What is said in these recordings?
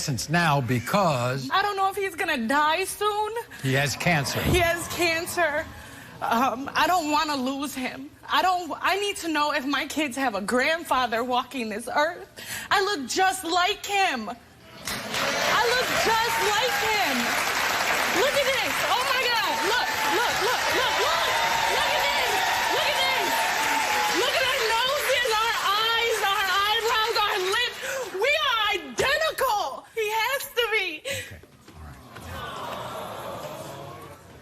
Now because I don't know if he's gonna die soon. he has cancer. He has cancer. I don't want to lose him. I need to know if my kids have a grandfather walking this earth. I look just like him. I look just like him. Look at this. Oh my God. Look. Look at this. Look at this. Look at our noses, our eyes, our eyebrows, our lips. We are identical. He has to be. Okay. All right.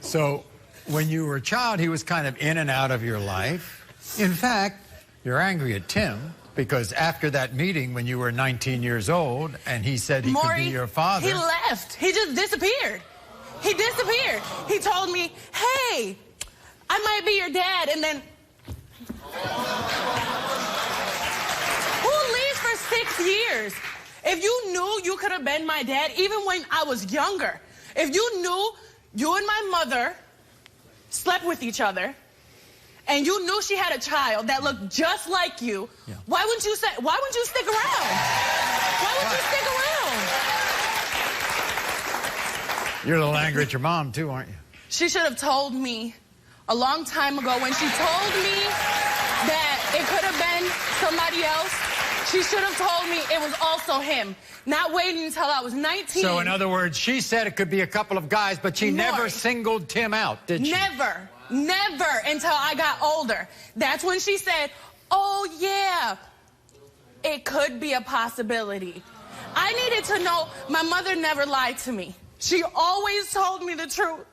So when you were a child, he was kind of in and out of your life. In fact, you're angry at Tim because after that meeting when you were 19 years old and he said he Maury, could be your father. He left. He just disappeared. He disappeared. He told me, hey, I might be your dad. And then, who leaves for 6 years? If you knew you could have been my dad, even when I was younger, if you knew you and my mother slept with each other, and you knew she had a child that looked just like you, why wouldn't you stick around? Why would you stick around? You're a little angry at your mom too, aren't you? She should have told me a long time ago when she told me that it could have been somebody else. She should have told me it was also him, not waiting until I was 19. So in other words, she said it could be a couple of guys, but she never singled Tim out, did she? Never until I got older. That's when she said, oh yeah, it could be a possibility. I needed to know. My mother never lied to me. She always told me the truth.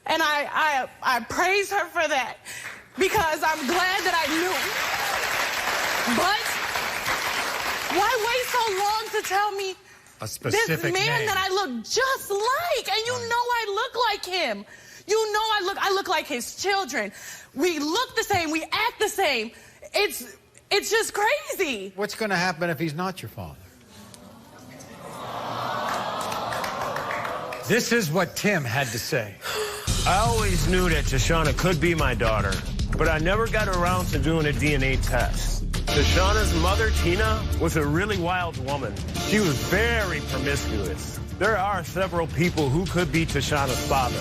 And I praise her for that because I'm glad that I knew. But why wait so long to tell me a specific this man name that I look just like? And you know I look like him. You know I look like his children. We look the same. We act the same. It's just crazy. What's going to happen if he's not your father? This is what Tim had to say. I always knew that Tashana could be my daughter, but I never got around to doing a DNA test. Tashana's mother, Tina, was a really wild woman. She was very promiscuous. There are several people who could be Tashana's father.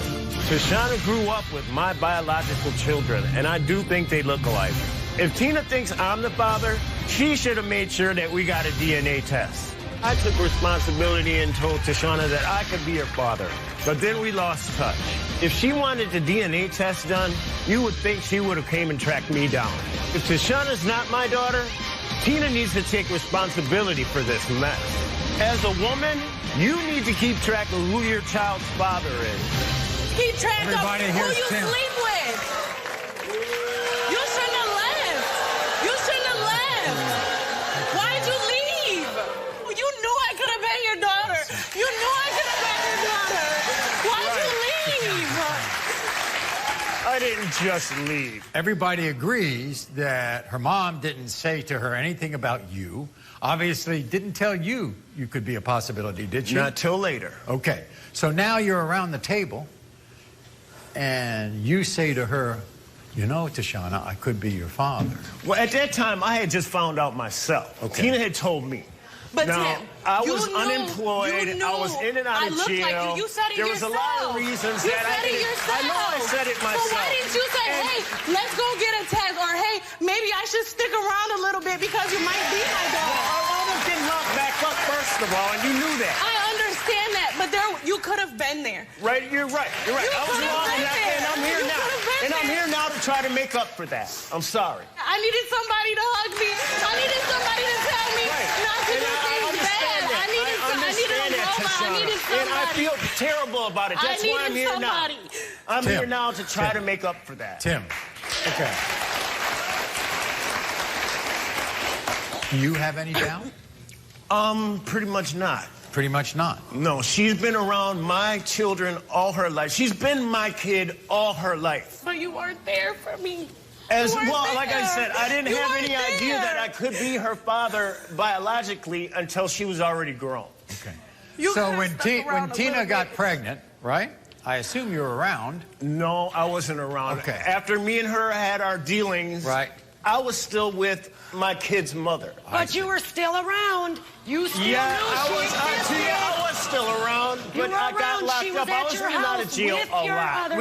Tashana grew up with my biological children, and I do think they look alike. If Tina thinks I'm the father, she should have made sure that we got a DNA test. I took responsibility and told Tashana that I could be her father, but then we lost touch. If she wanted the DNA test done, you would think she would have came and tracked me down. If Tashana's not my daughter, Tina needs to take responsibility for this mess. As a woman, you need to keep track of who your child's father is. Keep track of who you Tim. sleep with. You shouldn't have left. You shouldn't have left. Why'd you leave? You knew I could have been your daughter. You knew I could have been your daughter. Why'd you leave? I didn't just leave. Everybody agrees that her mom didn't say to her anything about you. Obviously didn't tell you you could be a possibility, did she? Not till later. Okay. So now you're around the table and you say to her, you know, Tashana, I could be your father. Well, at that time, I had just found out myself. Okay. Tina had told me. But now, Tim, I was unemployed. I was in and out of jail. Like you said it there was yourself. a lot of reasons you that said I it didn't. yourself. I know I said it myself. So why didn't you say, hey, let's go get a test, or hey, maybe I should stick around a little bit because you might be my daughter? Well, I almost didn't knock back up first of all, and you knew that. I understand that, but you could have been there. Right, you're right. You're right. You I was could have wrong, been there. and I'm here You now. could have been And I'm there. here now to try to make up for that. I'm sorry. I needed somebody to hug me. I needed somebody to tell me not to do things bad. I needed a robot. I needed somebody. And I feel terrible about it. That's why I'm here somebody. now. I'm Tim, here now to try to make up for that. Tim, okay. Do you have any doubt? Pretty much not. Pretty much not. No, she's been around my children all her life. She's been my kid all her life. But you weren't there for me. As You weren't well, there. like I said, I didn't You have weren't any idea there. that I could be her father biologically until she was already grown. Okay. You So could've when, stuck around a Tina little got bit. pregnant, right? I assume you were around. No, I wasn't around. Okay. After me and her had our dealings, Right. I was still with my kid's mother. But you were still around. You still knew Yeah, I she was. existed. I was but I got locked up. I was in and out of jail a lot.